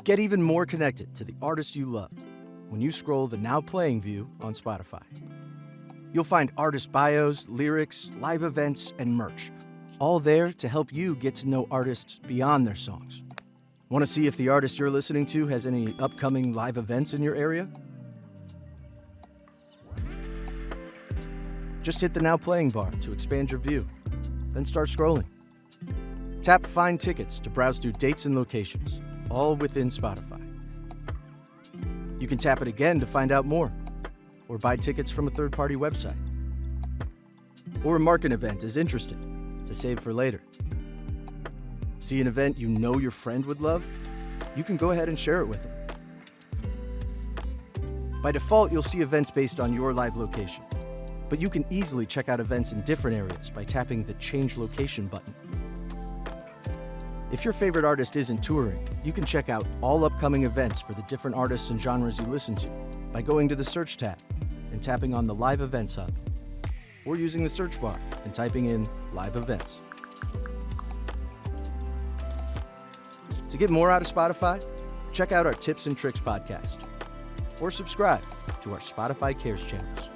Get even more connected to the artist you love when you scroll the Now Playing view on Spotify. You'll find artist bios, lyrics, live events, and merch, all there to help you get to know artists beyond their songs. Want to see if the artist you're listening to has any upcoming live events in your area? Just hit the Now Playing bar to expand your view, then start scrolling. Tap Find Tickets to browse through dates and locations, all within Spotify. You can tap it again to find out more, or buy tickets from a third-party website. Or mark an event as interested to save for later. See an event you know your friend would love? You can go ahead and share it with them. By default, you'll see events based on your live location, but you can easily check out events in different areas by tapping the Change Location button. If your favorite artist isn't touring, you can check out all upcoming events for the different artists and genres you listen to by going to the Search tab and tapping on the Live Events hub, or using the search bar and typing in Live Events. To get more out of Spotify, check out our Tips and Tricks podcast, or subscribe to our Spotify Cares channels.